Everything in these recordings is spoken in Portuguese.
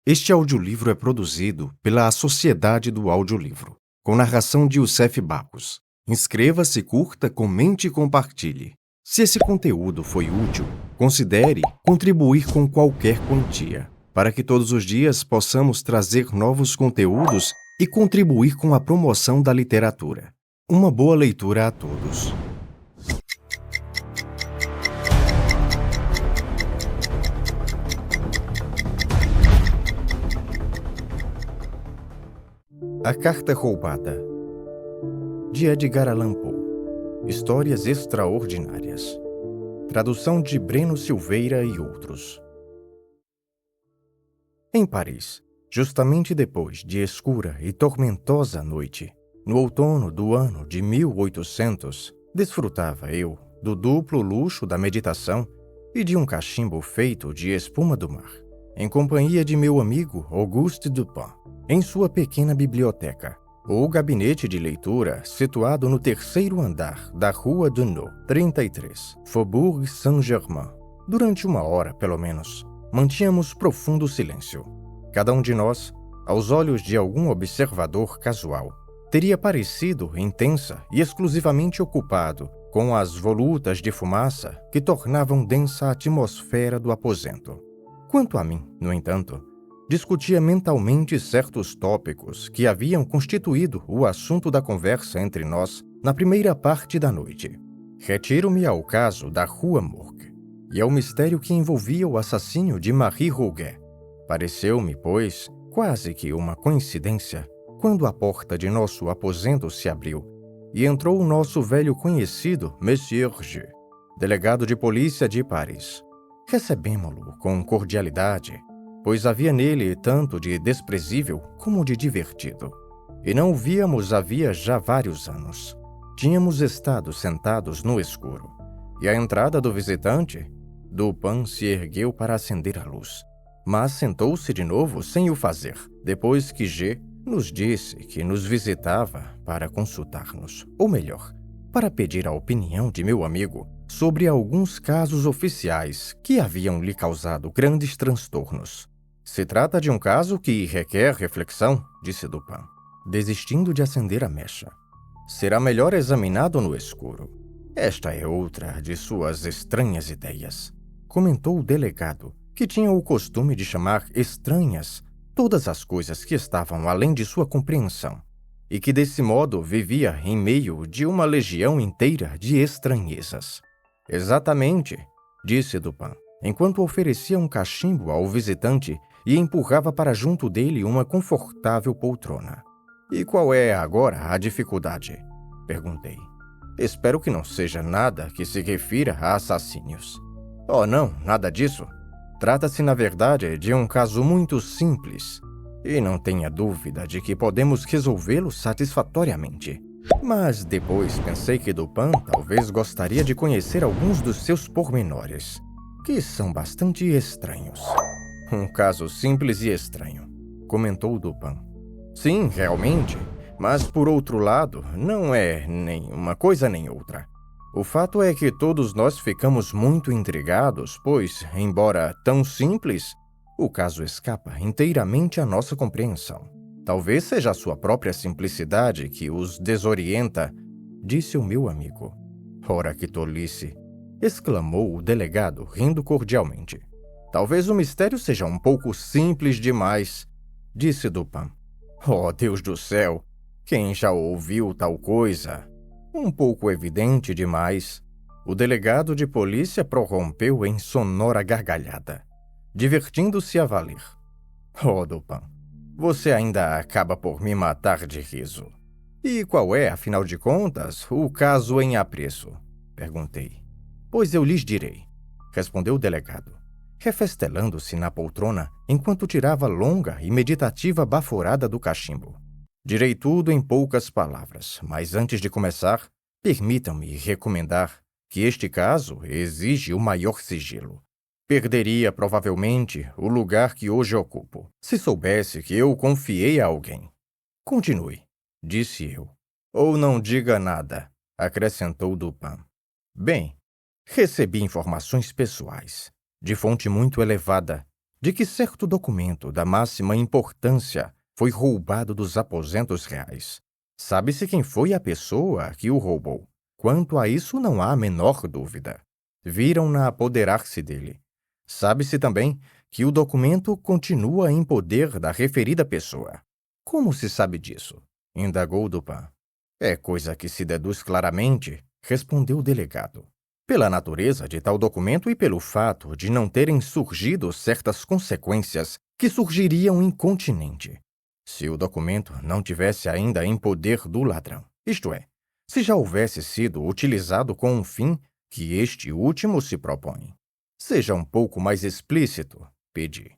Este audiolivro é produzido pela Sociedade do Audiolivro, com narração de Youssef Barros. Inscreva-se, curta, comente e compartilhe. Se esse conteúdo foi útil, considere contribuir com qualquer quantia, para que todos os dias possamos trazer novos conteúdos e contribuir com a promoção da literatura. Uma boa leitura a todos. A Carta Roubada, de Edgar Allan Poe. Histórias extraordinárias. Tradução de Breno Silveira e outros. Em Paris, justamente depois de escura e tormentosa noite, no outono do ano de 1800, desfrutava eu do duplo luxo da meditação e de um cachimbo feito de espuma do mar, em companhia de meu amigo Auguste Dupin, em sua pequena biblioteca, ou gabinete de leitura situado no terceiro andar da Rua Dunod, 33, Faubourg Saint-Germain. Durante uma hora, pelo menos, mantínhamos profundo silêncio. Cada um de nós, aos olhos de algum observador casual, teria parecido intensa e exclusivamente ocupado com as volutas de fumaça que tornavam densa a atmosfera do aposento. Quanto a mim, no entanto, discutia mentalmente certos tópicos que haviam constituído o assunto da conversa entre nós na primeira parte da noite. Retiro-me ao caso da Rua Morgue e ao mistério que envolvia o assassínio de Marie Roguet. Pareceu-me, pois, quase que uma coincidência, quando a porta de nosso aposento se abriu e entrou o nosso velho conhecido Monsieur G., delegado de polícia de Paris. Recebemo-lo com cordialidade, pois havia nele tanto de desprezível como de divertido. E não o víamos havia já vários anos. Tínhamos estado sentados no escuro, e à entrada do visitante, Dupin se ergueu para acender a luz, mas sentou-se de novo sem o fazer, depois que G. nos disse que nos visitava para consultar-nos, ou melhor, para pedir a opinião de meu amigo sobre alguns casos oficiais que haviam lhe causado grandes transtornos. Se trata de um caso que requer reflexão, disse Dupin, desistindo de acender a mecha. Será melhor examinado no escuro. Esta é outra de suas estranhas ideias, comentou o delegado, que tinha o costume de chamar estranhas todas as coisas que estavam além de sua compreensão, e que desse modo vivia em meio de uma legião inteira de estranhezas. Exatamente, disse Dupin, enquanto oferecia um cachimbo ao visitante e empurrava para junto dele uma confortável poltrona. E qual é agora a dificuldade? Perguntei. Espero que não seja nada que se refira a assassínios. Oh, não, nada disso. Trata-se, na verdade, de um caso muito simples, e não tenha dúvida de que podemos resolvê-lo satisfatoriamente. Mas depois pensei que Dupin talvez gostaria de conhecer alguns dos seus pormenores, que são bastante estranhos. Um caso simples e estranho, comentou Dupin. Sim, realmente, mas por outro lado, não é nem uma coisa nem outra. O fato é que todos nós ficamos muito intrigados, pois, embora tão simples, o caso escapa inteiramente à nossa compreensão. Talvez seja a sua própria simplicidade que os desorienta, disse o meu amigo. Ora, que tolice! Exclamou o delegado, rindo cordialmente. Talvez o mistério seja um pouco simples demais, disse Dupin. Oh, Deus do céu! Quem já ouviu tal coisa? Um pouco evidente demais. O delegado de polícia prorrompeu em sonora gargalhada, divertindo-se a valer. Oh, Dupin, você ainda acaba por me matar de riso. E qual é, afinal de contas, o caso em apreço? Perguntei. Pois eu lhes direi, respondeu o delegado, refestelando-se na poltrona enquanto tirava longa e meditativa baforada do cachimbo. Direi tudo em poucas palavras, mas antes de começar, permitam-me recomendar que este caso exige o maior sigilo. Perderia, provavelmente, o lugar que hoje ocupo, se soubesse que eu confiei a alguém. Continue, disse eu. Ou não diga nada, acrescentou Dupin. Bem, recebi informações pessoais, de fonte muito elevada, de que certo documento da máxima importância foi roubado dos aposentos reais. Sabe-se quem foi a pessoa que o roubou. Quanto a isso, não há a menor dúvida. Viram-na apoderar-se dele. Sabe-se também que o documento continua em poder da referida pessoa. Como se sabe disso? Indagou Dupin. É coisa que se deduz claramente, respondeu o delegado. Pela natureza de tal documento e pelo fato de não terem surgido certas consequências que surgiriam incontinenti. Se o documento não tivesse ainda em poder do ladrão, isto é, se já houvesse sido utilizado com um fim que este último se propõe. Seja um pouco mais explícito, pedi.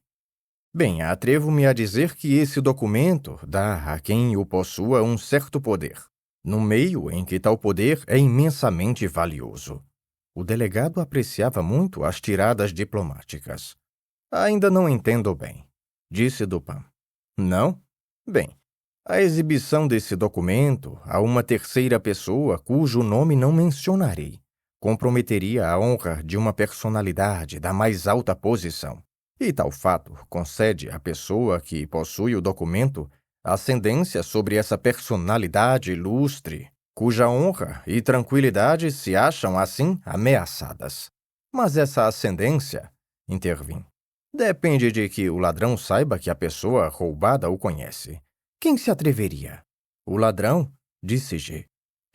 Bem, atrevo-me a dizer que esse documento dá a quem o possua um certo poder, no meio em que tal poder é imensamente valioso. O delegado apreciava muito as tiradas diplomáticas. Ainda não entendo bem, disse Dupin. Não? Bem, a exibição desse documento a uma terceira pessoa cujo nome não mencionarei comprometeria a honra de uma personalidade da mais alta posição. E tal fato concede à pessoa que possui o documento ascendência sobre essa personalidade ilustre, cuja honra e tranquilidade se acham, assim, ameaçadas. Mas essa ascendência, intervim, depende de que o ladrão saiba que a pessoa roubada o conhece. Quem se atreveria? O ladrão, disse G,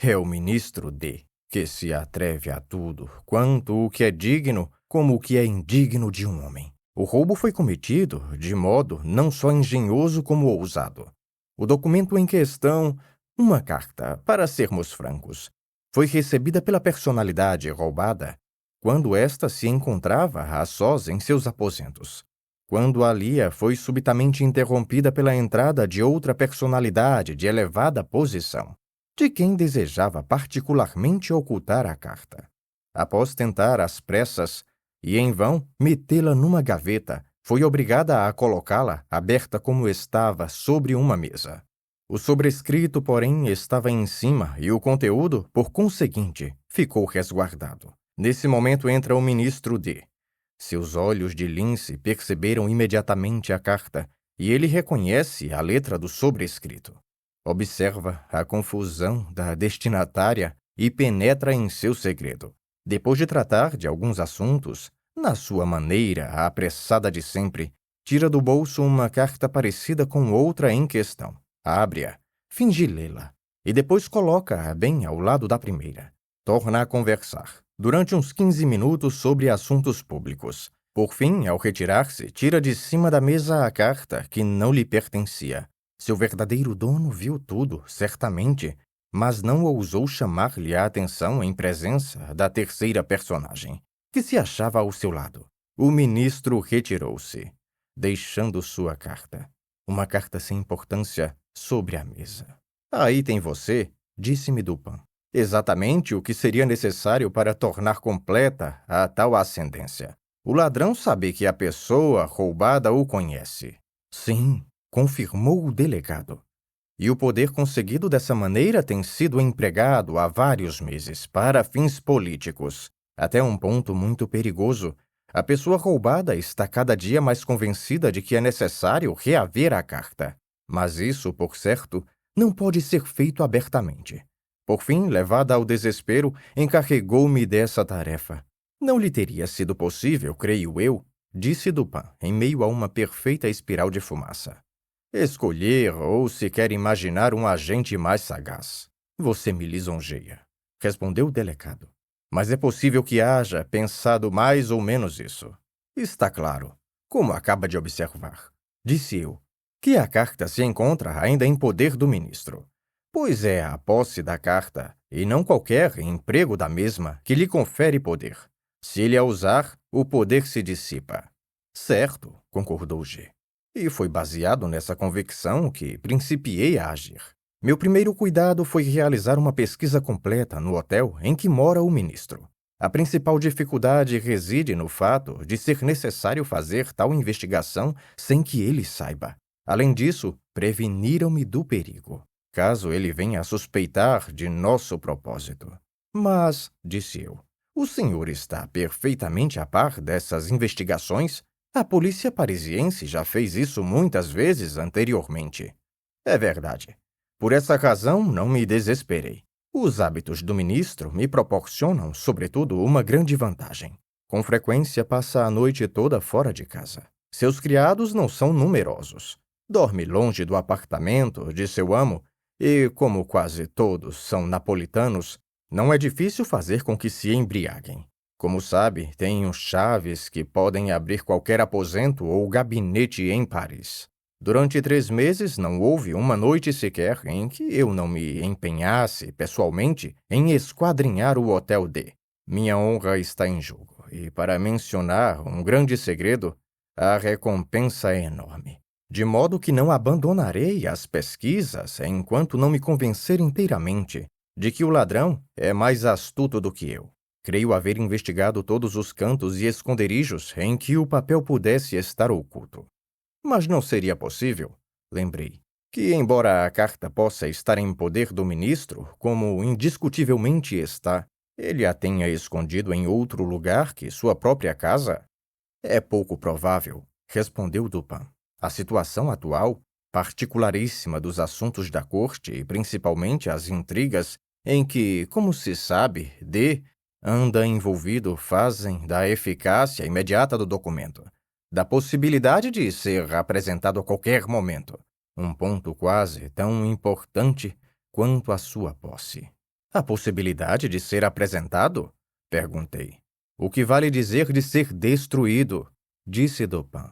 é o ministro D, que se atreve a tudo, quanto o que é digno como o que é indigno de um homem. O roubo foi cometido de modo não só engenhoso como ousado. O documento em questão, uma carta, para sermos francos, foi recebida pela personalidade roubada quando esta se encontrava a sós em seus aposentos. Quando a lia foi subitamente interrompida pela entrada de outra personalidade de elevada posição, de quem desejava particularmente ocultar a carta. Após tentar às pressas, e em vão, metê-la numa gaveta, foi obrigada a colocá-la, aberta como estava, sobre uma mesa. O sobrescrito, porém, estava em cima e o conteúdo, por conseguinte, ficou resguardado. Nesse momento entra o ministro D. Seus olhos de lince perceberam imediatamente a carta e ele reconhece a letra do sobrescrito. Observa a confusão da destinatária e penetra em seu segredo. Depois de tratar de alguns assuntos, na sua maneira apressada de sempre, tira do bolso uma carta parecida com outra em questão. Abre-a, finge lê-la, e depois coloca-a bem ao lado da primeira. Torna a conversar, durante uns 15 minutos sobre assuntos públicos. Por fim, ao retirar-se, tira de cima da mesa a carta que não lhe pertencia. Seu verdadeiro dono viu tudo, certamente, mas não ousou chamar-lhe a atenção em presença da terceira personagem, que se achava ao seu lado. O ministro retirou-se, deixando sua carta, uma carta sem importância, sobre a mesa. Aí tem você, disse-me Dupin, exatamente o que seria necessário para tornar completa a tal ascendência. O ladrão sabe que a pessoa roubada o conhece. Sim, confirmou o delegado. E o poder conseguido dessa maneira tem sido empregado há vários meses para fins políticos. Até um ponto muito perigoso. A pessoa roubada está cada dia mais convencida de que é necessário reaver a carta. Mas isso, por certo, não pode ser feito abertamente. Por fim, levada ao desespero, encarregou-me dessa tarefa. Não lhe teria sido possível, creio eu, disse Dupin, em meio a uma perfeita espiral de fumaça, escolher ou sequer imaginar um agente mais sagaz. Você me lisonjeia, respondeu o delegado. Mas é possível que haja pensado mais ou menos isso. Está claro, como acaba de observar, disse eu, que a carta se encontra ainda em poder do ministro. Pois é a posse da carta, e não qualquer emprego da mesma, que lhe confere poder. Se ele a usar, o poder se dissipa. Certo, concordou G. E foi baseado nessa convicção que principiei a agir. Meu primeiro cuidado foi realizar uma pesquisa completa no hotel em que mora o ministro. A principal dificuldade reside no fato de ser necessário fazer tal investigação sem que ele saiba. Além disso, preveniram-me do perigo, caso ele venha a suspeitar de nosso propósito. Mas, disse eu, o senhor está perfeitamente a par dessas investigações? A polícia parisiense já fez isso muitas vezes anteriormente. É verdade. Por essa razão, não me desesperei. Os hábitos do ministro me proporcionam, sobretudo, uma grande vantagem. Com frequência, passa a noite toda fora de casa. Seus criados não são numerosos. Dorme longe do apartamento de seu amo e, como quase todos são napolitanos, não é difícil fazer com que se embriaguem. Como sabe, tenho chaves que podem abrir qualquer aposento ou gabinete em Paris. Durante 3 meses não houve uma noite sequer em que eu não me empenhasse, pessoalmente, em esquadrinhar o Hotel D. Minha honra está em jogo, e para mencionar um grande segredo, a recompensa é enorme. De modo que não abandonarei as pesquisas enquanto não me convencer inteiramente de que o ladrão é mais astuto do que eu. Creio haver investigado todos os cantos e esconderijos em que o papel pudesse estar oculto. Mas não seria possível, lembrei, que, embora a carta possa estar em poder do ministro, como indiscutivelmente está, ele a tenha escondido em outro lugar que sua própria casa? É pouco provável, respondeu Dupin. A situação atual, particularíssima dos assuntos da corte e principalmente as intrigas em que, como se sabe, D anda envolvido, fazem da eficácia imediata do documento, da possibilidade de ser apresentado a qualquer momento, um ponto quase tão importante quanto a sua posse. A possibilidade de ser apresentado? Perguntei. O que vale dizer de ser destruído? Disse Dupin.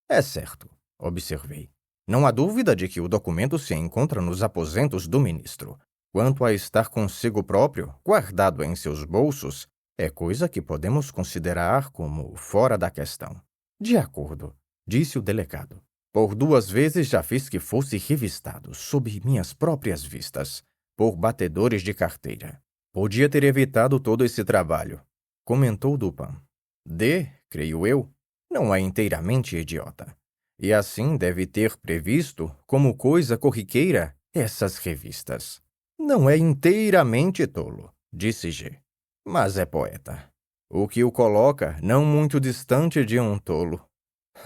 É certo, observei. Não há dúvida de que o documento se encontra nos aposentos do ministro. Quanto a estar consigo próprio, guardado em seus bolsos, é coisa que podemos considerar como fora da questão. De acordo, disse o delegado. Por 2 vezes já fiz que fosse revistado, sob minhas próprias vistas, por batedores de carteira. Podia ter evitado todo esse trabalho, comentou Dupin. D, creio eu, não é inteiramente idiota. E assim deve ter previsto, como coisa corriqueira, essas revistas. Não é inteiramente tolo, disse G, mas é poeta. O que o coloca não muito distante de um tolo.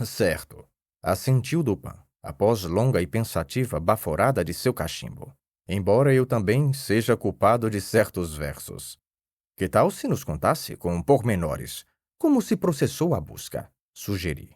Certo, assentiu Dupin, após longa e pensativa baforada de seu cachimbo. Embora eu também seja culpado de certos versos. Que tal se nos contasse, com pormenores, como se processou a busca? Sugeri.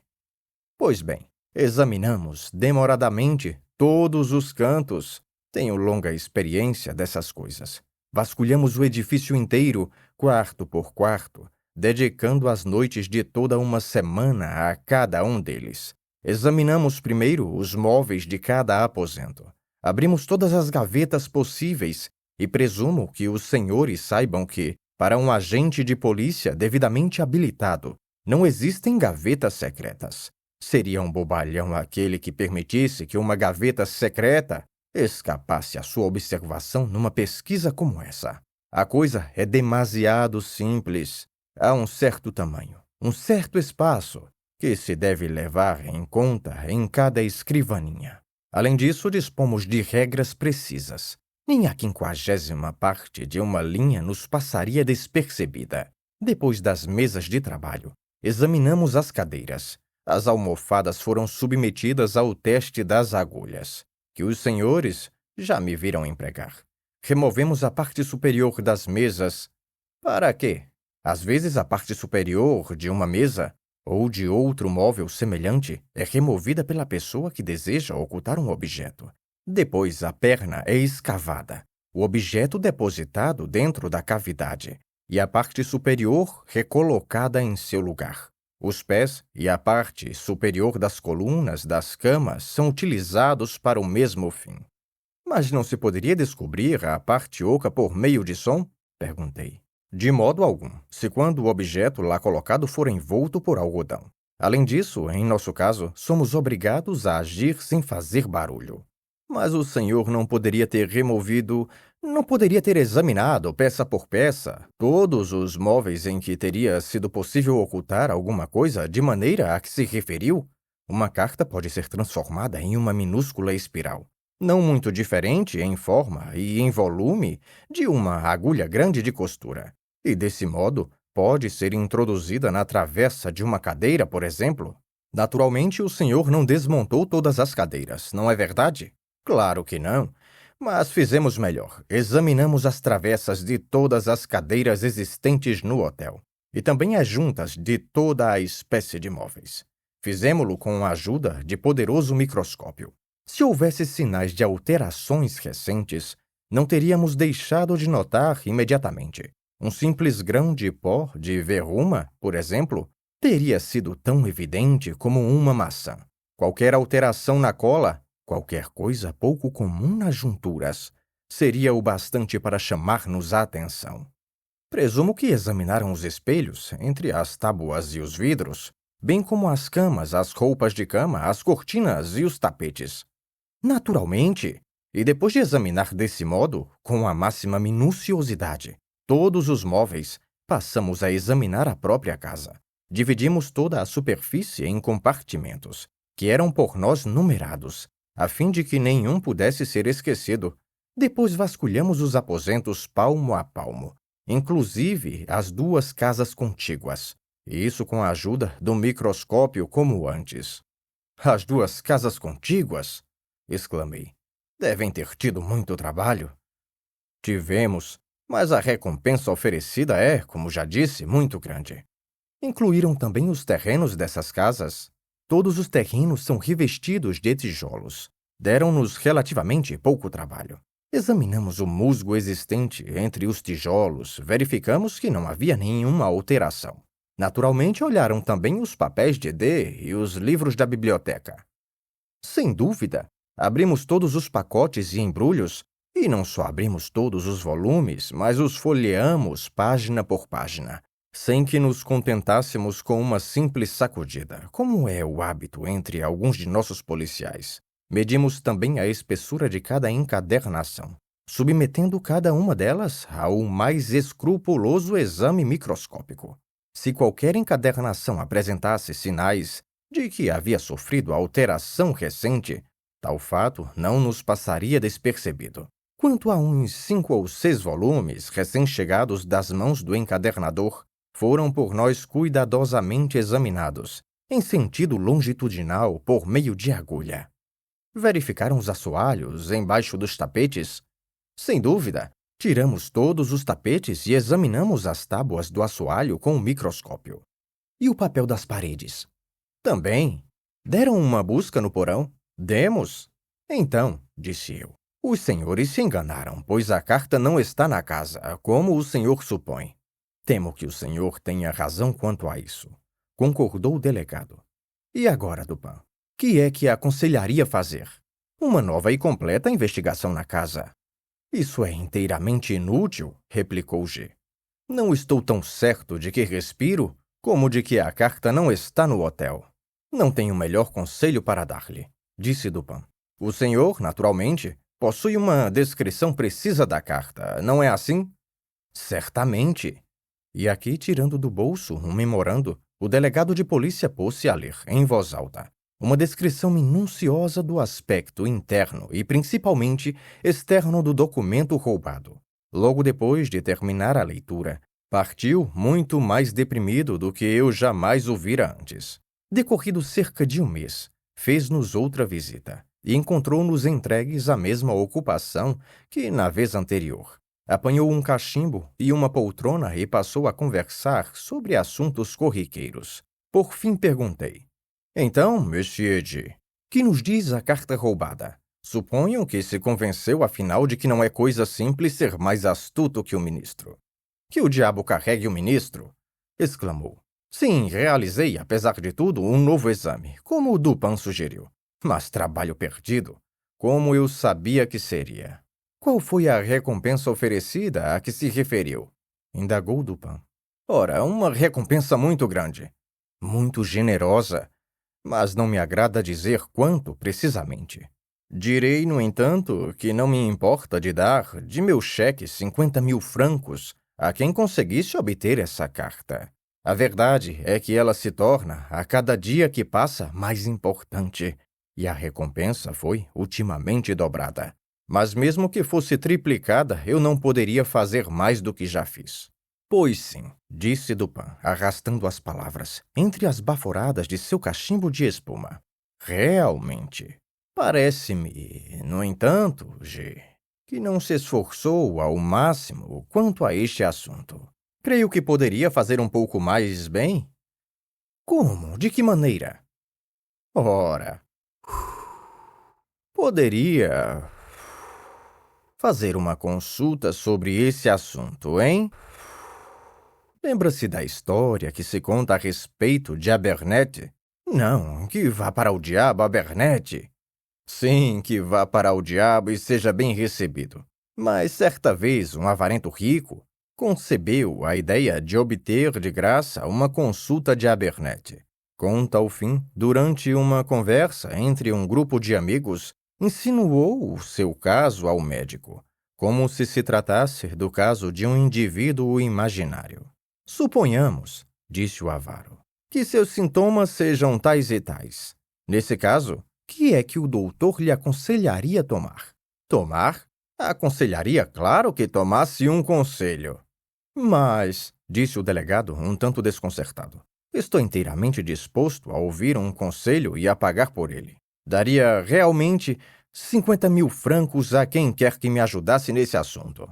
Pois bem, examinamos demoradamente todos os cantos. Tenho longa experiência dessas coisas. Vasculhamos o edifício inteiro, quarto por quarto, dedicando as noites de toda uma semana a cada um deles. Examinamos primeiro os móveis de cada aposento. Abrimos todas as gavetas possíveis e presumo que os senhores saibam que, para um agente de polícia devidamente habilitado, não existem gavetas secretas. Seria um bobalhão aquele que permitisse que uma gaveta secreta escapasse à sua observação numa pesquisa como essa. A coisa é demasiado simples. Há um certo tamanho, um certo espaço, que se deve levar em conta em cada escrivaninha. Além disso, dispomos de regras precisas. Nem a 50ª parte de uma linha nos passaria despercebida. Depois das mesas de trabalho, examinamos as cadeiras. As almofadas foram submetidas ao teste das agulhas, que os senhores já me viram empregar. Removemos a parte superior das mesas. Para quê? Às vezes a parte superior de uma mesa ou de outro móvel semelhante é removida pela pessoa que deseja ocultar um objeto. Depois a perna é escavada, o objeto depositado dentro da cavidade e a parte superior recolocada em seu lugar. Os pés e a parte superior das colunas das camas são utilizados para o mesmo fim. Mas não se poderia descobrir a parte oca por meio de som? Perguntei. De modo algum, se quando o objeto lá colocado for envolto por algodão. Além disso, em nosso caso, somos obrigados a agir sem fazer barulho. Mas o senhor não poderia ter examinado, peça por peça, todos os móveis em que teria sido possível ocultar alguma coisa de maneira a que se referiu? Uma carta pode ser transformada em uma minúscula espiral, não muito diferente em forma e em volume de uma agulha grande de costura. E, desse modo, pode ser introduzida na travessa de uma cadeira, por exemplo, Naturalmente, o senhor não desmontou todas as cadeiras, não é verdade? Claro que não. Mas fizemos melhor. Examinamos as travessas de todas as cadeiras existentes no hotel e também as juntas de toda a espécie de móveis. Fizemo-lo com a ajuda de poderoso microscópio. Se houvesse sinais de alterações recentes, não teríamos deixado de notar imediatamente. Um simples grão de pó de verruma, por exemplo, teria sido tão evidente como uma maçã. Qualquer alteração na cola, qualquer coisa pouco comum nas junturas, seria o bastante para chamar-nos a atenção. Presumo que examinaram os espelhos, entre as tábuas e os vidros, bem como as camas, as roupas de cama, as cortinas e os tapetes. Naturalmente, e depois de examinar desse modo, com a máxima minuciosidade, todos os móveis, passamos a examinar a própria casa. Dividimos toda a superfície em compartimentos, que eram por nós numerados, a fim de que nenhum pudesse ser esquecido. Depois vasculhamos os aposentos palmo a palmo, inclusive as duas casas contíguas, e isso com a ajuda do microscópio como antes. As duas casas contíguas? Exclamei. Devem ter tido muito trabalho. Tivemos, mas a recompensa oferecida é, como já disse, muito grande. Incluíram também os terrenos dessas casas. Todos os terrenos são revestidos de tijolos. Deram-nos relativamente pouco trabalho. Examinamos o musgo existente entre os tijolos, verificamos que não havia nenhuma alteração. Naturalmente, olharam também os papéis de D e os livros da biblioteca. Sem dúvida, abrimos todos os pacotes e embrulhos, e não só abrimos todos os volumes, mas os folheamos página por página, sem que nos contentássemos com uma simples sacudida, como é o hábito entre alguns de nossos policiais. Medimos também a espessura de cada encadernação, submetendo cada uma delas ao mais escrupuloso exame microscópico. Se qualquer encadernação apresentasse sinais de que havia sofrido alteração recente, tal fato não nos passaria despercebido. Quanto a uns 5 ou 6 volumes recém-chegados das mãos do encadernador, foram por nós cuidadosamente examinados, em sentido longitudinal por meio de agulha. Verificaram os assoalhos embaixo dos tapetes? Sem dúvida, tiramos todos os tapetes e examinamos as tábuas do assoalho com o microscópio. E o papel das paredes? Também. Deram uma busca no porão? Demos. Então, disse eu, os senhores se enganaram, pois a carta não está na casa, como o senhor supõe. Temo que o senhor tenha razão quanto a isso, concordou o delegado. E agora, Dupin? Que é que aconselharia fazer? Uma nova e completa investigação na casa. Isso é inteiramente inútil, replicou G. Não estou tão certo de que respiro como de que a carta não está no hotel. Não tenho melhor conselho para dar-lhe, disse Dupin. O senhor, naturalmente, possui uma descrição precisa da carta, não é assim? Certamente. E aqui, tirando do bolso um memorando, o delegado de polícia pôs-se a ler, em voz alta, uma descrição minuciosa do aspecto interno e, principalmente, externo do documento roubado. Logo depois de terminar a leitura, partiu muito mais deprimido do que eu jamais o vira antes. Decorrido cerca de um mês, fez-nos outra visita e encontrou-nos entregues à mesma ocupação que na vez anterior. Apanhou um cachimbo e uma poltrona e passou a conversar sobre assuntos corriqueiros. Por fim perguntei: Então, Monsieur G., que nos diz a carta roubada? Suponho que se convenceu, afinal, de que não é coisa simples ser mais astuto que o ministro. Que o diabo carregue o ministro! Exclamou. Sim, realizei, apesar de tudo, um novo exame, como o Dupin sugeriu. Mas trabalho perdido, como eu sabia que seria. Qual foi a recompensa oferecida a que se referiu? Indagou Dupin. Ora, uma recompensa muito grande. Muito generosa. Mas não me agrada dizer quanto, precisamente. Direi, no entanto, que não me importa de dar, de meu cheque, 50.000 francos a quem conseguisse obter essa carta. A verdade é que ela se torna, a cada dia que passa, mais importante, e a recompensa foi ultimamente dobrada. Mas mesmo que fosse triplicada, eu não poderia fazer mais do que já fiz. Pois sim, disse Dupin, arrastando as palavras entre as baforadas de seu cachimbo de espuma. Realmente. Parece-me, no entanto, G, que não se esforçou ao máximo quanto a este assunto. Creio que poderia fazer um pouco mais bem. Como? De que maneira? Ora, poderia fazer uma consulta sobre esse assunto, hein? Lembra-se da história que se conta a respeito de Abernethy? Não, que vá para o diabo, Abernethy. Sim, que vá para o diabo e seja bem recebido. Mas certa vez um avarento rico concebeu a ideia de obter de graça uma consulta de Abernethy. Conta ao fim, durante uma conversa entre um grupo de amigos, insinuou o seu caso ao médico, como se tratasse do caso de um indivíduo imaginário. Suponhamos, disse o avaro, que seus sintomas sejam tais e tais. Nesse caso, que é que o doutor lhe aconselharia tomar? Tomar? Aconselharia, claro, que tomasse um conselho. Mas, disse o delegado, um tanto desconcertado, estou inteiramente disposto a ouvir um conselho e a pagar por ele. Daria realmente 50.000 francos a quem quer que me ajudasse nesse assunto.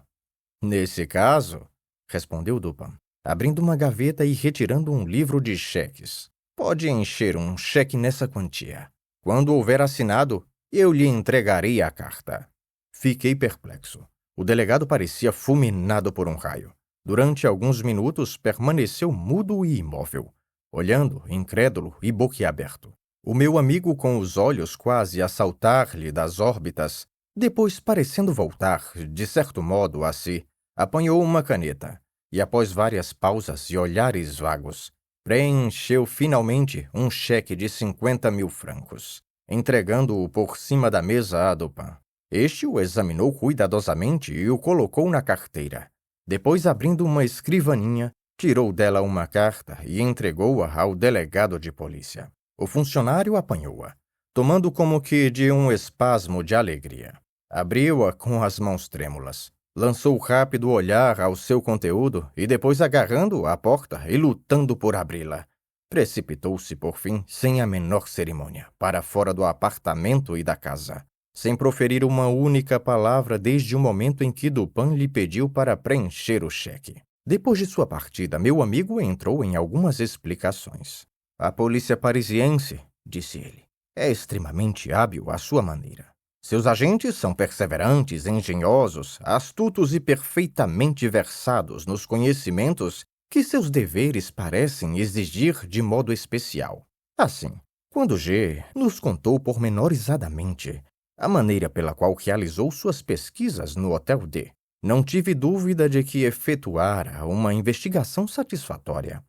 Nesse caso, respondeu Dupin, abrindo uma gaveta e retirando um livro de cheques. Pode encher um cheque nessa quantia. Quando houver assinado, eu lhe entregarei a carta. Fiquei perplexo. O delegado parecia fulminado por um raio. Durante alguns minutos permaneceu mudo e imóvel, olhando, incrédulo e boquiaberto. O meu amigo, com os olhos quase a saltar-lhe das órbitas, depois parecendo voltar, de certo modo, a si, apanhou uma caneta e, após várias pausas e olhares vagos, preencheu finalmente um cheque de 50.000 francos, entregando-o por cima da mesa a Dupin. Este o examinou cuidadosamente e o colocou na carteira. Depois, abrindo uma escrivaninha, tirou dela uma carta e entregou-a ao delegado de polícia. O funcionário apanhou-a, tomando como que de um espasmo de alegria. Abriu-a com as mãos trêmulas. Lançou rápido olhar ao seu conteúdo e depois, agarrando a porta e lutando por abri-la, precipitou-se, por fim, sem a menor cerimônia, para fora do apartamento e da casa, sem proferir uma única palavra desde o momento em que Dupin lhe pediu para preencher o cheque. Depois de sua partida, meu amigo entrou em algumas explicações. A polícia parisiense, disse ele, é extremamente hábil à sua maneira. Seus agentes são perseverantes, engenhosos, astutos e perfeitamente versados nos conhecimentos que seus deveres parecem exigir de modo especial. Assim, quando G nos contou pormenorizadamente a maneira pela qual realizou suas pesquisas no Hotel D, não tive dúvida de que efetuara uma investigação satisfatória.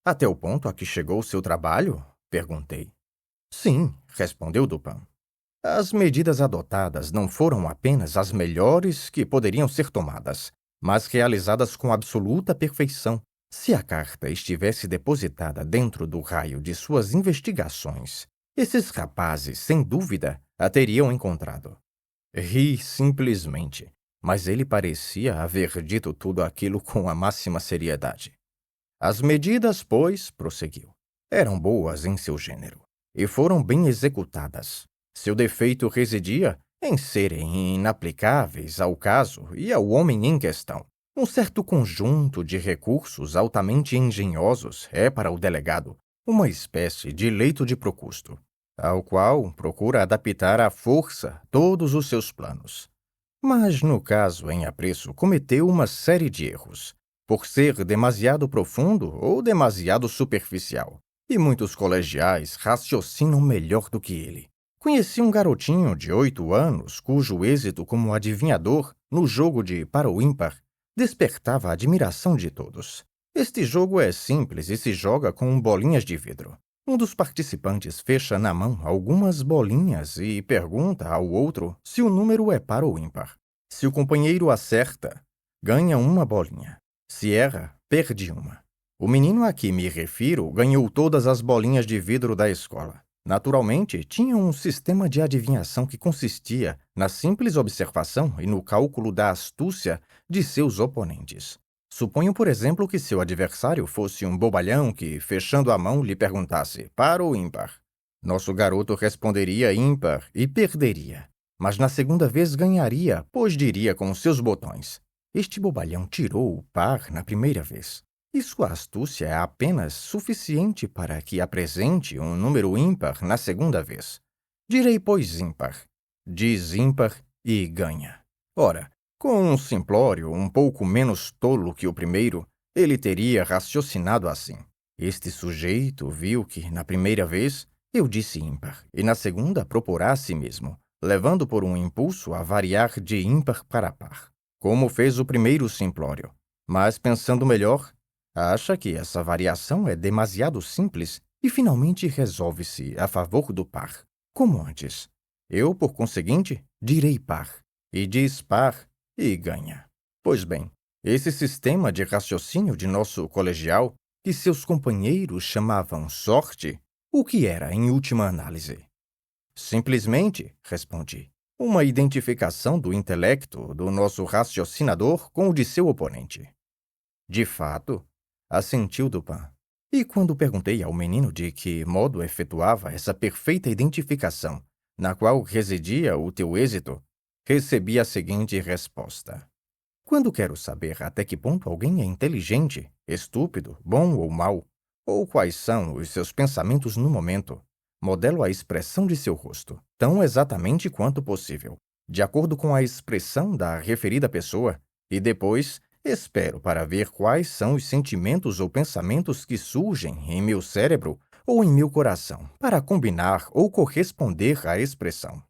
Até o ponto a que chegou seu trabalho? Perguntei. Sim, respondeu Dupin. As medidas adotadas não foram apenas as melhores que poderiam ser tomadas, mas realizadas com absoluta perfeição. Se a carta estivesse depositada dentro do raio de suas investigações, esses rapazes, sem dúvida, a teriam encontrado. Ri simplesmente, mas ele parecia haver dito tudo aquilo com a máxima seriedade. As medidas, pois, prosseguiu, eram boas em seu gênero e foram bem executadas. Seu defeito residia em serem inaplicáveis ao caso e ao homem em questão. Um certo conjunto de recursos altamente engenhosos é, para o delegado, uma espécie de leito de Procusto, ao qual procura adaptar à força todos os seus planos. Mas, no caso em apreço, cometeu uma série de erros, por ser demasiado profundo ou demasiado superficial, e muitos colegiais raciocinam melhor do que ele. Conheci um garotinho de 8 anos cujo êxito como adivinhador no jogo de par ou ímpar despertava a admiração de todos. Este jogo é simples e se joga com bolinhas de vidro. Um dos participantes fecha na mão algumas bolinhas e pergunta ao outro se o número é par ou ímpar. Se o companheiro acerta, ganha uma bolinha. Se erra, perde uma. O menino a que me refiro ganhou todas as bolinhas de vidro da escola. Naturalmente, tinha um sistema de adivinhação que consistia na simples observação e no cálculo da astúcia de seus oponentes. Suponho, por exemplo, que seu adversário fosse um bobalhão que, fechando a mão, lhe perguntasse par ou ímpar. Nosso garoto responderia ímpar e perderia. Mas na segunda vez ganharia, pois diria com seus botões: este bobalhão tirou o par na primeira vez. E sua astúcia é apenas suficiente para que apresente um número ímpar na segunda vez. Direi, pois, ímpar. Diz ímpar e ganha. Ora, com um simplório um pouco menos tolo que o primeiro, ele teria raciocinado assim. Este sujeito viu que, na primeira vez, eu disse ímpar, e na segunda proporá a si mesmo, levando por um impulso a variar de ímpar para par, como fez o primeiro simplório. Mas, pensando melhor, acha que essa variação é demasiado simples e finalmente resolve-se a favor do par, como antes. Eu, por conseguinte, direi par, e diz par e ganha. Pois bem, esse sistema de raciocínio de nosso colegial, que seus companheiros chamavam sorte, o que era em última análise? Simplesmente, respondi, uma identificação do intelecto do nosso raciocinador com o de seu oponente. De fato, assentiu Dupin. E quando perguntei ao menino de que modo efetuava essa perfeita identificação, na qual residia o teu êxito, recebi a seguinte resposta. Quando quero saber até que ponto alguém é inteligente, estúpido, bom ou mau, ou quais são os seus pensamentos no momento, modelo a expressão de seu rosto, tão exatamente quanto possível, de acordo com a expressão da referida pessoa, e depois espero para ver quais são os sentimentos ou pensamentos que surgem em meu cérebro ou em meu coração, para combinar ou corresponder à expressão.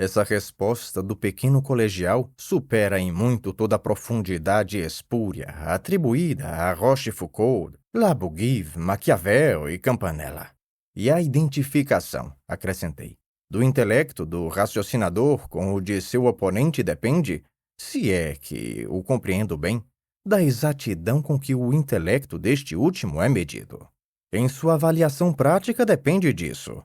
Essa resposta do pequeno colegial supera em muito toda a profundidade espúria atribuída a Rochefoucauld, Labougie, Maquiavel e Campanella. E a identificação, acrescentei, do intelecto do raciocinador com o de seu oponente depende, se é que o compreendo bem, da exatidão com que o intelecto deste último é medido. Em sua avaliação prática depende disso,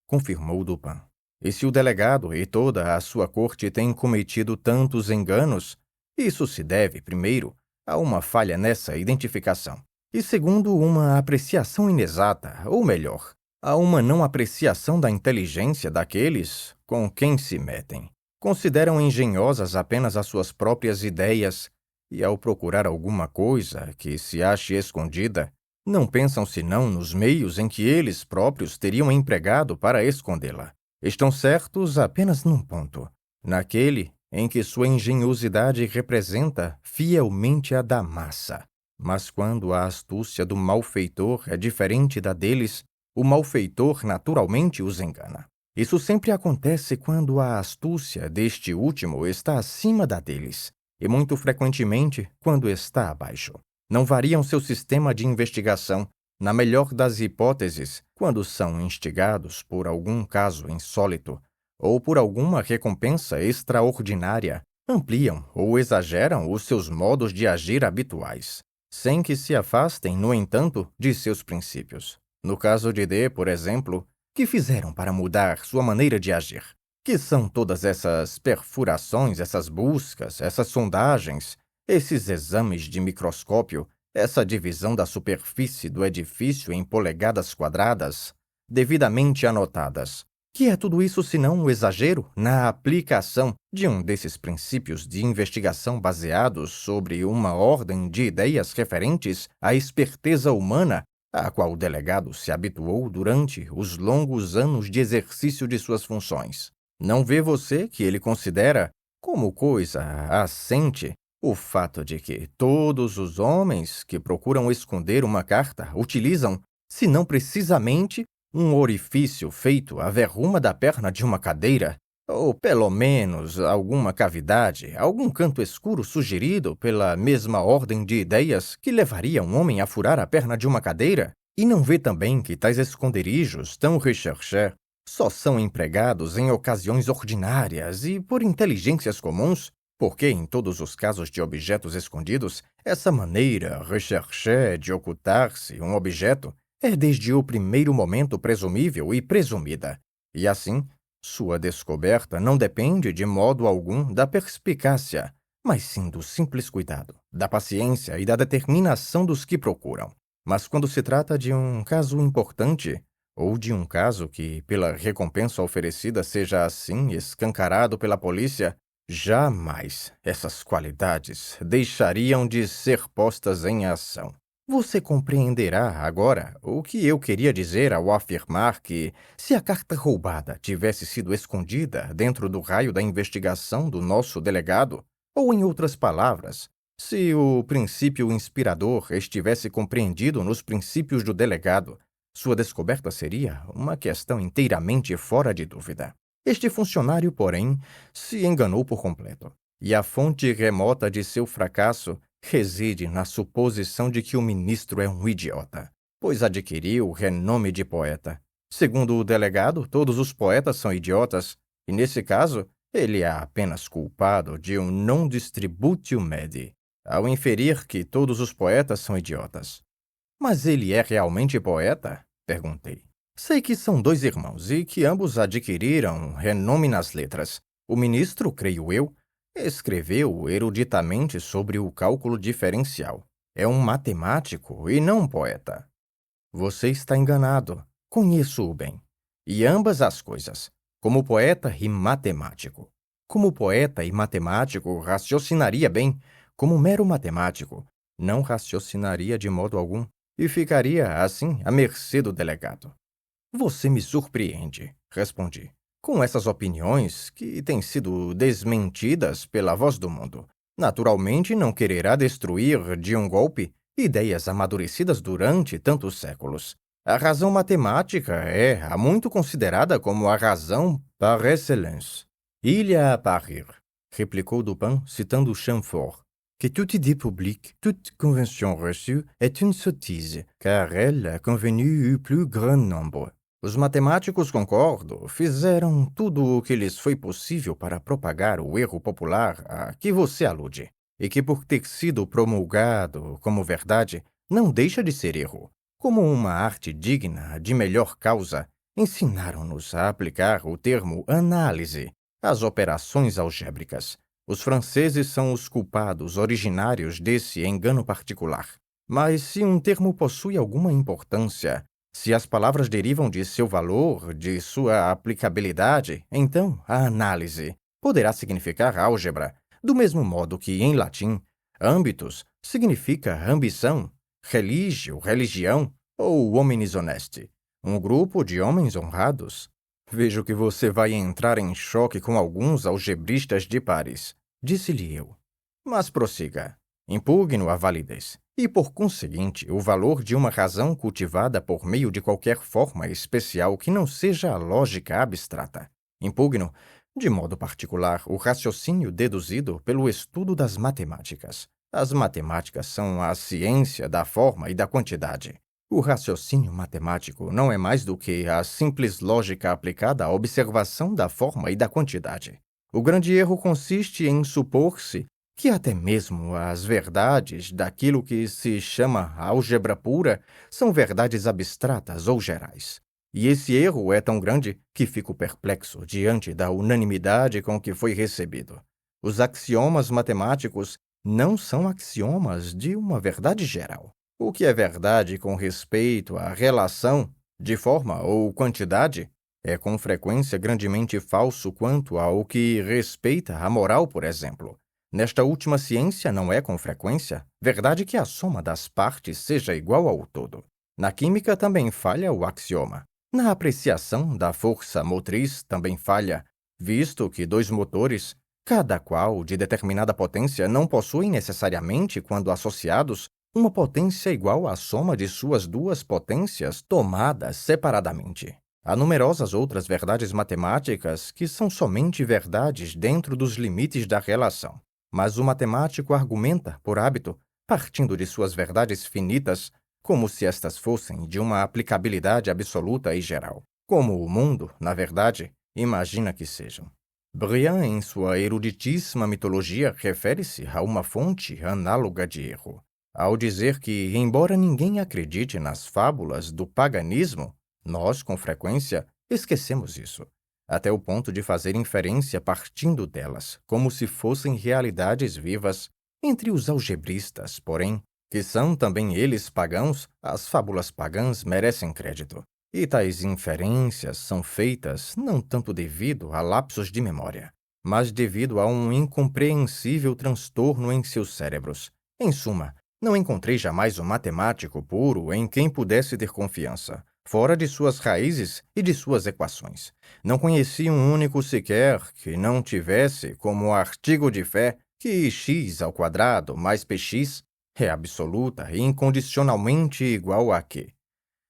confirmou Dupin. E se o delegado e toda a sua corte têm cometido tantos enganos, isso se deve, primeiro, a uma falha nessa identificação, e segundo, uma apreciação inexata, ou melhor, a uma não apreciação da inteligência daqueles com quem se metem. Consideram engenhosas apenas as suas próprias ideias e, ao procurar alguma coisa que se ache escondida, não pensam senão nos meios em que eles próprios teriam empregado para escondê-la. Estão certos apenas num ponto, naquele em que sua engenhosidade representa fielmente a da massa. Mas quando a astúcia do malfeitor é diferente da deles, o malfeitor naturalmente os engana. Isso sempre acontece quando a astúcia deste último está acima da deles, e muito frequentemente quando está abaixo. Não variam seu sistema de investigação, na melhor das hipóteses, quando são instigados por algum caso insólito ou por alguma recompensa extraordinária, ampliam ou exageram os seus modos de agir habituais, sem que se afastem, no entanto, de seus princípios. No caso de D, por exemplo, que fizeram para mudar sua maneira de agir? Que são todas essas perfurações, essas buscas, essas sondagens, esses exames de microscópio, essa divisão da superfície do edifício em polegadas quadradas, devidamente anotadas? Que é tudo isso senão o exagero na aplicação de um desses princípios de investigação baseados sobre uma ordem de ideias referentes à esperteza humana, a qual o delegado se habituou durante os longos anos de exercício de suas funções? Não vê você que ele considera, como coisa assente, o fato de que todos os homens que procuram esconder uma carta utilizam, se não precisamente, um orifício feito à verruma da perna de uma cadeira, ou pelo menos alguma cavidade, algum canto escuro sugerido pela mesma ordem de ideias que levaria um homem a furar a perna de uma cadeira? E não vê também que tais esconderijos tão recherchés só são empregados em ocasiões ordinárias e por inteligências comuns? Porque, em todos os casos de objetos escondidos, essa maneira recherchée de ocultar-se um objeto é desde o primeiro momento presumível e presumida, e assim, sua descoberta não depende de modo algum da perspicácia, mas sim do simples cuidado, da paciência e da determinação dos que procuram. Mas quando se trata de um caso importante, ou de um caso que, pela recompensa oferecida, seja assim escancarado pela polícia, jamais essas qualidades deixariam de ser postas em ação. Você compreenderá agora o que eu queria dizer ao afirmar que, se a carta roubada tivesse sido escondida dentro do raio da investigação do nosso delegado, ou, em outras palavras, se o princípio inspirador estivesse compreendido nos princípios do delegado, sua descoberta seria uma questão inteiramente fora de dúvida. Este funcionário, porém, se enganou por completo, e a fonte remota de seu fracasso reside na suposição de que o ministro é um idiota, pois adquiriu o renome de poeta. Segundo o delegado, todos os poetas são idiotas, e nesse caso, ele é apenas culpado de um non distributio medi, ao inferir que todos os poetas são idiotas. Mas ele é realmente poeta? Perguntei. Sei que são dois irmãos e que ambos adquiriram renome nas letras. O ministro, creio eu, escreveu eruditamente sobre o cálculo diferencial. É um matemático e não um poeta. Você está enganado. Conheço-o bem. E ambas as coisas, como poeta e matemático. Como poeta e matemático, raciocinaria bem. Como mero matemático, não raciocinaria de modo algum e ficaria, assim, à mercê do delegado. Você me surpreende, respondi, com essas opiniões que têm sido desmentidas pela voz do mundo. Naturalmente não quererá destruir, de um golpe, ideias amadurecidas durante tantos séculos. A razão matemática é há muito considerada como a razão par excellence. Il y a à parir, replicou Dupin, citando Chamfort, que toute idée publique, toute convention reçue est une sottise, car elle a convenu au plus grand nombre. Os matemáticos, concordo, fizeram tudo o que lhes foi possível para propagar o erro popular a que você alude, e que, por ter sido promulgado como verdade, não deixa de ser erro. Como uma arte digna de melhor causa, ensinaram-nos a aplicar o termo análise às operações algébricas. Os franceses são os culpados originários desse engano particular. Mas se um termo possui alguma importância, se as palavras derivam de seu valor, de sua aplicabilidade, então a análise poderá significar álgebra, do mesmo modo que, em latim, âmbitos significa ambição, religio, religião ou hominis honesti, um grupo de homens honrados. Vejo que você vai entrar em choque com alguns algebristas de Paris, disse-lhe eu. Mas prossiga. Impugno a validez e, por conseguinte, o valor de uma razão cultivada por meio de qualquer forma especial que não seja a lógica abstrata. Impugno, de modo particular, o raciocínio deduzido pelo estudo das matemáticas. As matemáticas são a ciência da forma e da quantidade. O raciocínio matemático não é mais do que a simples lógica aplicada à observação da forma e da quantidade. O grande erro consiste em supor-se que até mesmo as verdades daquilo que se chama álgebra pura são verdades abstratas ou gerais. E esse erro é tão grande que fico perplexo diante da unanimidade com que foi recebido. Os axiomas matemáticos não são axiomas de uma verdade geral. O que é verdade com respeito à relação, de forma ou quantidade, é com frequência grandemente falso quanto ao que respeita à moral, por exemplo. Nesta última ciência não é com frequência verdade que a soma das partes seja igual ao todo. Na química também falha o axioma. Na apreciação da força motriz também falha, visto que dois motores, cada qual de determinada potência, não possuem necessariamente, quando associados, uma potência igual à soma de suas duas potências tomadas separadamente. Há numerosas outras verdades matemáticas que são somente verdades dentro dos limites da relação. Mas o matemático argumenta, por hábito, partindo de suas verdades finitas, como se estas fossem de uma aplicabilidade absoluta e geral, como o mundo, na verdade, imagina que sejam. Briand, em sua eruditíssima mitologia, refere-se a uma fonte análoga de erro, ao dizer que, embora ninguém acredite nas fábulas do paganismo, nós, com frequência, esquecemos isso. até o ponto de fazer inferência partindo delas, como se fossem realidades vivas. Entre os algebristas, porém, que são também eles pagãos, as fábulas pagãs merecem crédito. E tais inferências são feitas não tanto devido a lapsos de memória, mas devido a um incompreensível transtorno em seus cérebros. Em suma, não encontrei jamais um matemático puro em quem pudesse ter confiança, fora de suas raízes e de suas equações. Não conheci um único sequer que não tivesse como artigo de fé que x² mais px é absoluta e incondicionalmente igual a Q.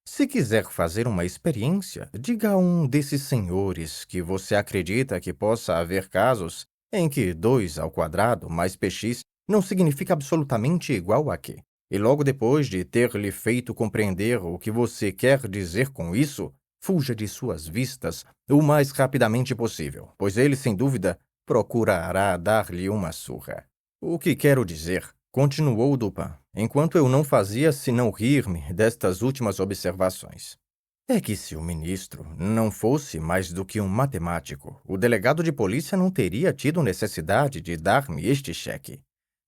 Se quiser fazer uma experiência, diga a um desses senhores que você acredita que possa haver casos em que 2² mais px não significa absolutamente igual a Q. E logo depois de ter lhe feito compreender o que você quer dizer com isso, fuja de suas vistas o mais rapidamente possível, pois ele, sem dúvida, procurará dar-lhe uma surra. O que quero dizer, continuou Dupin, enquanto eu não fazia senão rir-me destas últimas observações, é que se o ministro não fosse mais do que um matemático, o delegado de polícia não teria tido necessidade de dar-me este cheque.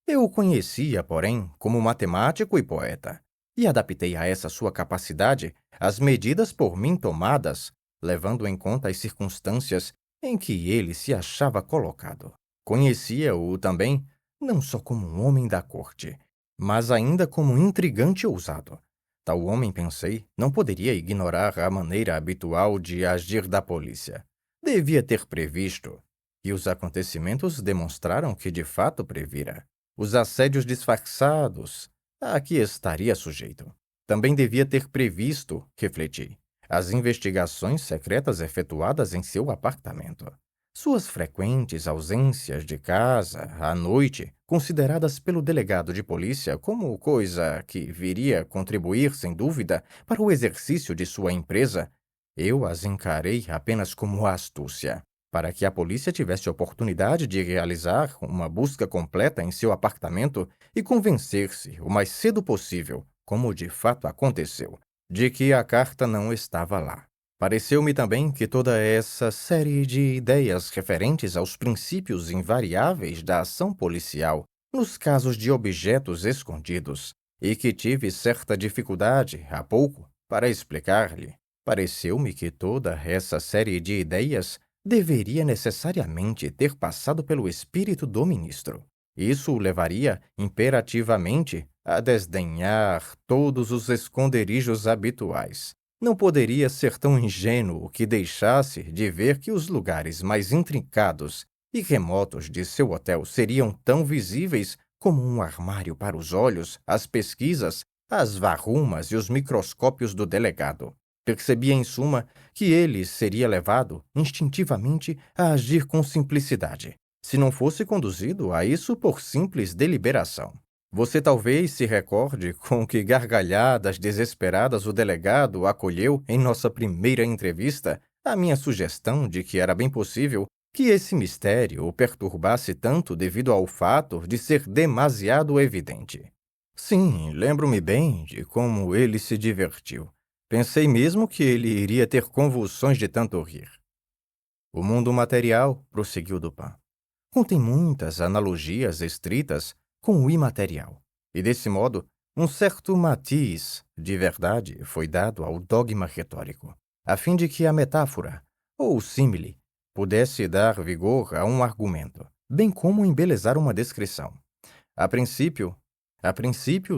Eu o conhecia, porém, como matemático e poeta, e adaptei a essa sua capacidade as medidas por mim tomadas, levando em conta as circunstâncias em que ele se achava colocado. Conhecia-o também, não só como um homem da corte, mas ainda como um intrigante ousado. Tal homem, pensei, não poderia ignorar a maneira habitual de agir da polícia. Devia ter previsto, e os acontecimentos demonstraram que de fato previra, os assédios disfarçados a que estaria sujeito. Também devia ter previsto, refleti, as investigações secretas efetuadas em seu apartamento. Suas frequentes ausências de casa à noite, consideradas pelo delegado de polícia como coisa que viria contribuir, sem dúvida, para o exercício de sua empresa, eu as encarei apenas como astúcia, para que a polícia tivesse oportunidade de realizar uma busca completa em seu apartamento e convencer-se o mais cedo possível, como de fato aconteceu, de que a carta não estava lá. Pareceu-me também que toda essa série de ideias referentes aos princípios invariáveis da ação policial nos casos de objetos escondidos, e que tive certa dificuldade, há pouco, para explicar-lhe, pareceu-me que toda essa série de ideias deveria necessariamente ter passado pelo espírito do ministro. Isso o levaria, imperativamente, a desdenhar todos os esconderijos habituais. Não poderia ser tão ingênuo que deixasse de ver que os lugares mais intrincados e remotos de seu hotel seriam tão visíveis como um armário para os olhos, as pesquisas, as varrumas e os microscópios do delegado. Percebia, em suma, que ele seria levado, instintivamente, a agir com simplicidade, se não fosse conduzido a isso por simples deliberação. Você talvez se recorde com que gargalhadas desesperadas o delegado acolheu em nossa primeira entrevista a minha sugestão de que era bem possível que esse mistério o perturbasse tanto devido ao fato de ser demasiado evidente. Sim, lembro-me bem de como ele se divertiu. Pensei mesmo que ele iria ter convulsões de tanto rir. O mundo material, prosseguiu Dupin, contém muitas analogias estritas com o imaterial, e desse modo, um certo matiz de verdade foi dado ao dogma retórico, a fim de que a metáfora, ou o símile, pudesse dar vigor a um argumento, bem como embelezar uma descrição. A princípio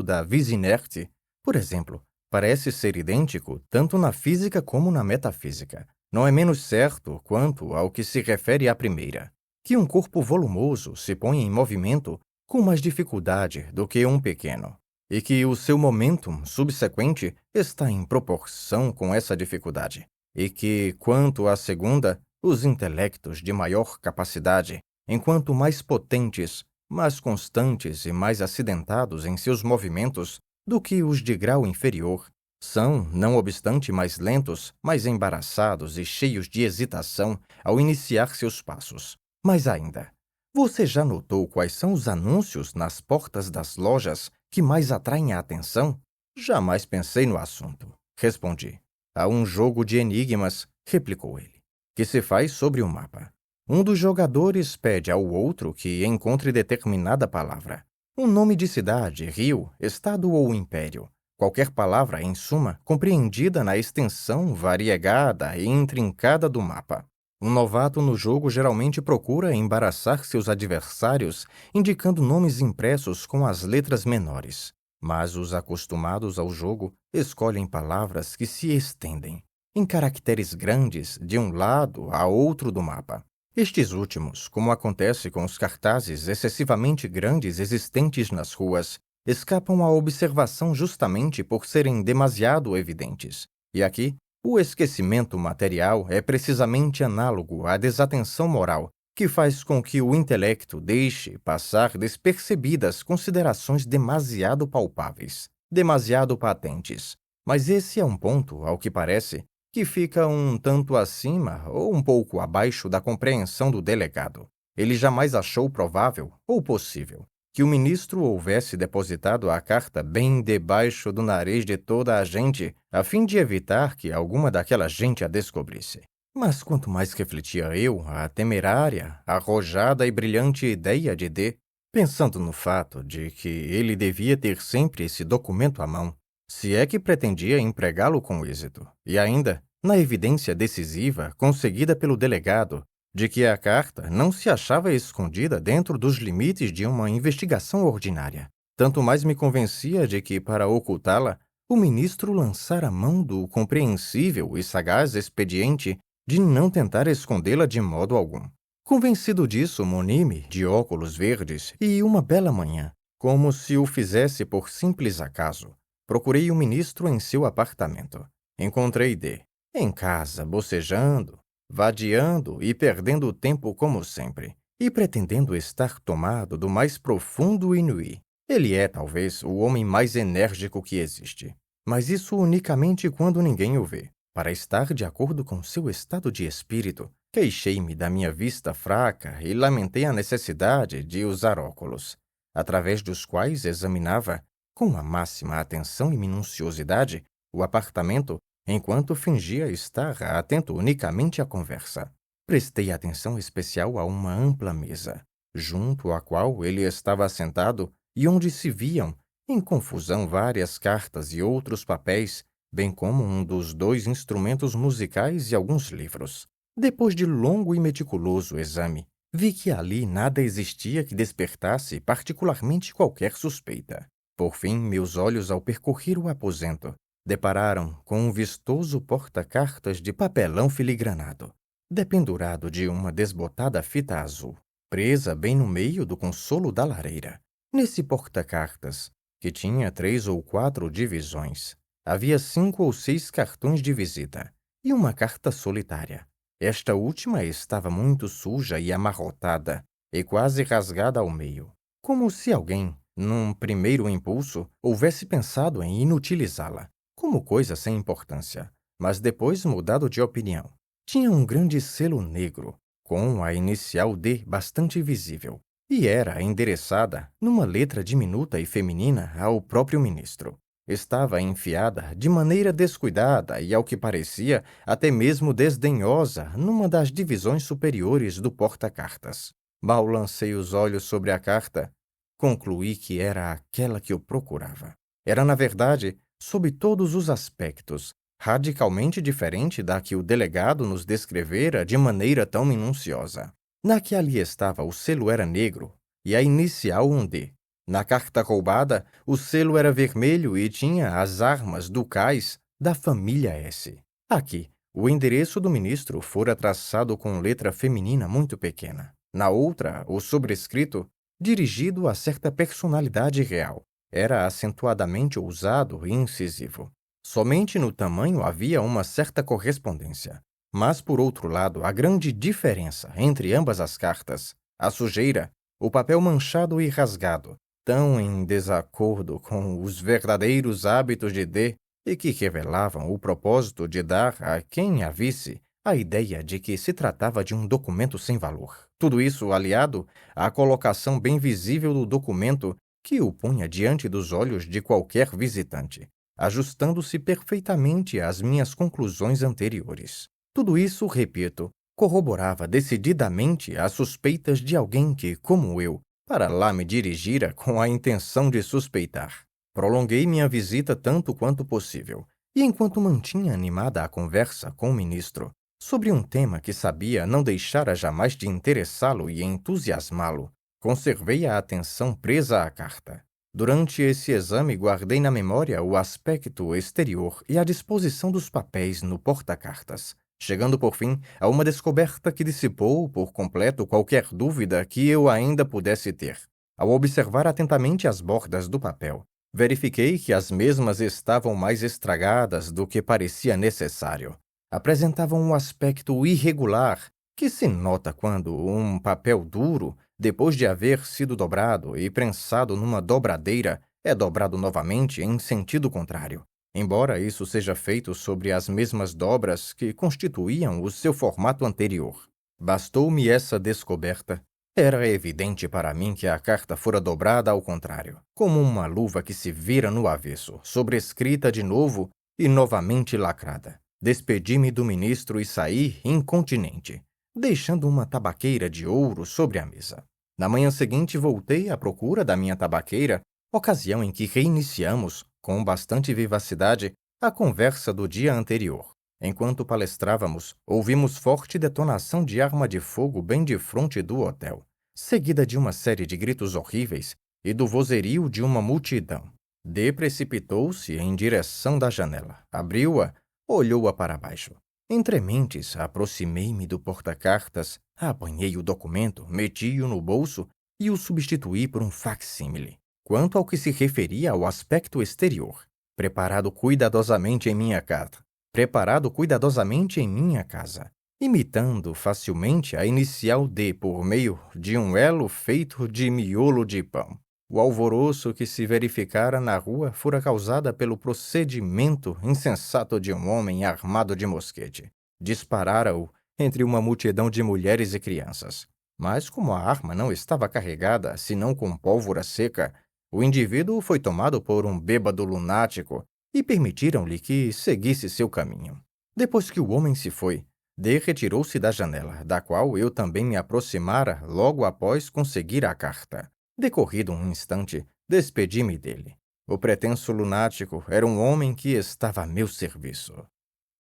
da vis inerte, por exemplo, parece ser idêntico tanto na física como na metafísica. Não é menos certo quanto ao que se refere à primeira, que um corpo volumoso se põe em movimento com mais dificuldade do que um pequeno, e que o seu momentum subsequente está em proporção com essa dificuldade, e que, quanto à segunda, os intelectos de maior capacidade, enquanto mais potentes, mais constantes e mais acidentados em seus movimentos do que os de grau inferior, são, não obstante, mais lentos, mais embaraçados e cheios de hesitação ao iniciar seus passos. Mais ainda, você já notou quais são os anúncios nas portas das lojas que mais atraem a atenção? Jamais pensei no assunto, respondi. Há um jogo de enigmas, replicou ele. que se faz sobre o mapa. Um dos jogadores pede ao outro que encontre determinada palavra. Um nome de cidade, rio, estado ou império. Qualquer palavra, em suma, compreendida na extensão variegada e intrincada do mapa. Um novato no jogo geralmente procura embaraçar seus adversários, indicando nomes impressos com as letras menores. Mas os acostumados ao jogo escolhem palavras que se estendem, em caracteres grandes, de um lado a outro do mapa. Estes últimos, como acontece com os cartazes excessivamente grandes existentes nas ruas, escapam à observação justamente por serem demasiado evidentes. E aqui, o esquecimento material é precisamente análogo à desatenção moral, que faz com que o intelecto deixe passar despercebidas considerações demasiado palpáveis, demasiado patentes. Mas esse é um ponto, ao que parece, que fica um tanto acima ou um pouco abaixo da compreensão do delegado. Ele jamais achou provável ou possível que o ministro houvesse depositado a carta bem debaixo do nariz de toda a gente, a fim de evitar que alguma daquela gente a descobrisse. Mas quanto mais refletia eu a temerária, arrojada e brilhante ideia de D, pensando no fato de que ele devia ter sempre esse documento à mão, se é que pretendia empregá-lo com êxito, e ainda na evidência decisiva conseguida pelo delegado de que a carta não se achava escondida dentro dos limites de uma investigação ordinária. Tanto mais me convencia de que, para ocultá-la, o ministro lançara mão do compreensível e sagaz expediente de não tentar escondê-la de modo algum. Convencido disso, muni-me de óculos verdes e, uma bela manhã, como se o fizesse por simples acaso, procurei o ministro em seu apartamento. Encontrei D. em casa, bocejando, vadiando e perdendo o tempo como sempre, e pretendendo estar tomado do mais profundo inui. Ele é, talvez, o homem mais enérgico que existe, mas isso unicamente quando ninguém o vê. Para estar de acordo com seu estado de espírito, queixei-me da minha vista fraca e lamentei a necessidade de usar óculos, através dos quais examinava, com a máxima atenção e minuciosidade, o apartamento, enquanto fingia estar atento unicamente à conversa. Prestei atenção especial a uma ampla mesa, junto à qual ele estava assentado e onde se viam, em confusão, várias cartas e outros papéis, bem como um dos 2 instrumentos musicais e alguns livros. Depois de longo e meticuloso exame, vi que ali nada existia que despertasse particularmente qualquer suspeita. Por fim, meus olhos, ao percorrer o aposento, depararam com um vistoso porta-cartas de papelão filigranado, dependurado de uma desbotada fita azul, presa bem no meio do consolo da lareira. Nesse porta-cartas, que tinha 3 ou 4 divisões, havia 5 ou 6 cartões de visita e uma carta solitária. Esta última estava muito suja e amarrotada e quase rasgada ao meio, como se alguém, num primeiro impulso, houvesse pensado em inutilizá-la, como coisa sem importância, mas depois mudado de opinião. Tinha um grande selo negro, com a inicial D bastante visível, e era endereçada, numa letra diminuta e feminina, ao próprio ministro. Estava enfiada de maneira descuidada e, ao que parecia, até mesmo desdenhosa, numa das divisões superiores do porta-cartas. Mal lancei os olhos sobre a carta, concluí que era aquela que eu procurava. Era, na verdade, sob todos os aspectos, radicalmente diferente da que o delegado nos descrevera de maneira tão minuciosa. Na que ali estava, o selo era negro e a inicial um D. Na carta roubada, o selo era vermelho e tinha as armas ducais da família S. Aqui, o endereço do ministro fora traçado com letra feminina muito pequena. Na outra, o sobrescrito, dirigido a certa personalidade real, era acentuadamente ousado e incisivo. Somente no tamanho havia uma certa correspondência. Mas, por outro lado, a grande diferença entre ambas as cartas, a sujeira, o papel manchado e rasgado, tão em desacordo com os verdadeiros hábitos de D e que revelavam o propósito de dar a quem a visse a ideia de que se tratava de um documento sem valor. Tudo isso aliado à colocação bem visível do documento que o punha diante dos olhos de qualquer visitante, ajustando-se perfeitamente às minhas conclusões anteriores. Tudo isso, repito, corroborava decididamente as suspeitas de alguém que, como eu, para lá me dirigira com a intenção de suspeitar. Prolonguei minha visita tanto quanto possível, e enquanto mantinha animada a conversa com o ministro sobre um tema que sabia não deixara jamais de interessá-lo e entusiasmá-lo, conservei a atenção presa à carta. Durante esse exame, guardei na memória o aspecto exterior e a disposição dos papéis no porta-cartas, chegando por fim a uma descoberta que dissipou por completo qualquer dúvida que eu ainda pudesse ter. Ao observar atentamente as bordas do papel, verifiquei que as mesmas estavam mais estragadas do que parecia necessário. Apresentavam um aspecto irregular que se nota quando um papel duro, depois de haver sido dobrado e prensado numa dobradeira, é dobrado novamente em sentido contrário, embora isso seja feito sobre as mesmas dobras que constituíam o seu formato anterior. Bastou-me essa descoberta. Era evidente para mim que a carta fora dobrada ao contrário, como uma luva que se vira no avesso, sobrescrita de novo e novamente lacrada. Despedi-me do ministro e saí incontinente, deixando uma tabaqueira de ouro sobre a mesa. Na manhã seguinte voltei à procura da minha tabaqueira, ocasião em que reiniciamos, com bastante vivacidade, a conversa do dia anterior. Enquanto palestrávamos, ouvimos forte detonação de arma de fogo bem de frente do hotel, seguida de uma série de gritos horríveis e do vozerio de uma multidão. D precipitou-se em direção da janela, abriu-a, olhou-a para baixo. Entre mentes, aproximei-me do porta-cartas, apanhei o documento, meti-o no bolso e o substituí por um facsímile. Quanto ao que se referia ao aspecto exterior, preparado cuidadosamente em minha casa, imitando facilmente a inicial D por meio de um elo feito de miolo de pão. O alvoroço que se verificara na rua fora causada pelo procedimento insensato de um homem armado de mosquete. Disparara-o entre uma multidão de mulheres e crianças. Mas como a arma não estava carregada, senão com pólvora seca, o indivíduo foi tomado por um bêbado lunático e permitiram-lhe que seguisse seu caminho. Depois que o homem se foi, D retirou-se da janela, da qual eu também me aproximara logo após conseguir a carta. Decorrido um instante, despedi-me dele. O pretenso lunático era um homem que estava a meu serviço.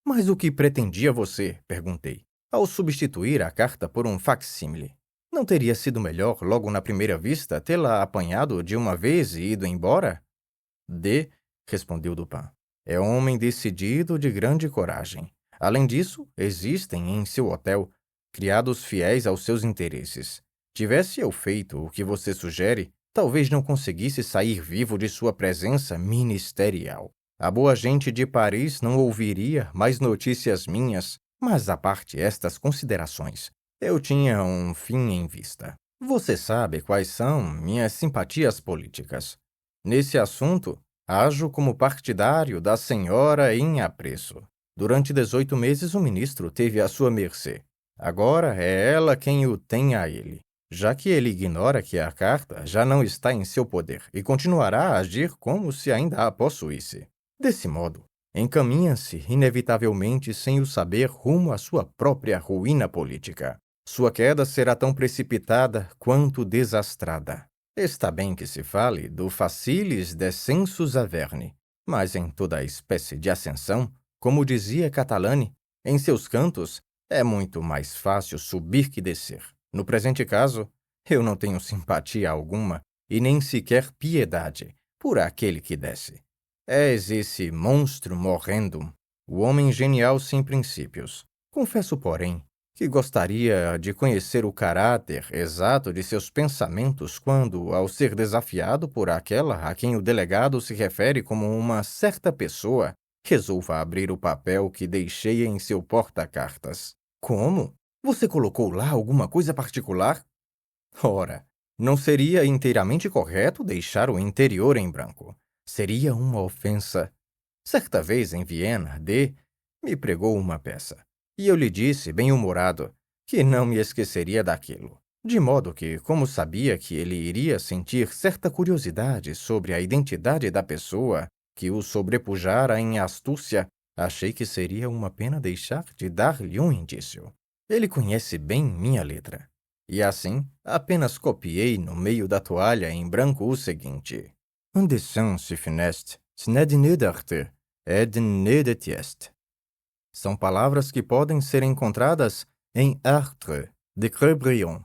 Mas o que pretendia você? Perguntei, ao substituir a carta por um facsímile. Não teria sido melhor, logo na primeira vista, tê-la apanhado de uma vez e ido embora? D, respondeu Dupin, é homem decidido de grande coragem. Além disso, existem em seu hotel criados fiéis aos seus interesses. Tivesse eu feito o que você sugere, talvez não conseguisse sair vivo de sua presença ministerial. A boa gente de Paris não ouviria mais notícias minhas, mas à parte estas considerações, eu tinha um fim em vista. Você sabe quais são minhas simpatias políticas. Nesse assunto, ajo como partidário da senhora em apreço. Durante 18 meses o ministro teve à sua mercê. Agora é ela quem o tem a ele, já que ele ignora que a carta já não está em seu poder e continuará a agir como se ainda a possuísse. Desse modo, encaminha-se inevitavelmente sem o saber rumo à sua própria ruína política. Sua queda será tão precipitada quanto desastrada. Está bem que se fale do facilis descensus Averni, mas em toda a espécie de ascensão, como dizia Catalani, em seus cantos, é muito mais fácil subir que descer. No presente caso, eu não tenho simpatia alguma e nem sequer piedade por aquele que desce. És esse monstrum horrendum, o homem genial sem princípios. Confesso, porém, que gostaria de conhecer o caráter exato de seus pensamentos quando, ao ser desafiado por aquela a quem o delegado se refere como uma certa pessoa, resolva abrir o papel que deixei em seu porta-cartas. Como? Você colocou lá alguma coisa particular? Ora, não seria inteiramente correto deixar o interior em branco. Seria uma ofensa. Certa vez, em Viena, D me pregou uma peça, e eu lhe disse, bem-humorado, que não me esqueceria daquilo. De modo que, como sabia que ele iria sentir certa curiosidade sobre a identidade da pessoa que o sobrepujara em astúcia, achei que seria uma pena deixar de dar-lhe um indício. Ele conhece bem minha letra. E assim, apenas copiei no meio da toalha em branco o seguinte: Un dessin se funeste, sned nedarte, ed nedet est. São palavras que podem ser encontradas em Artre, de Crébillon,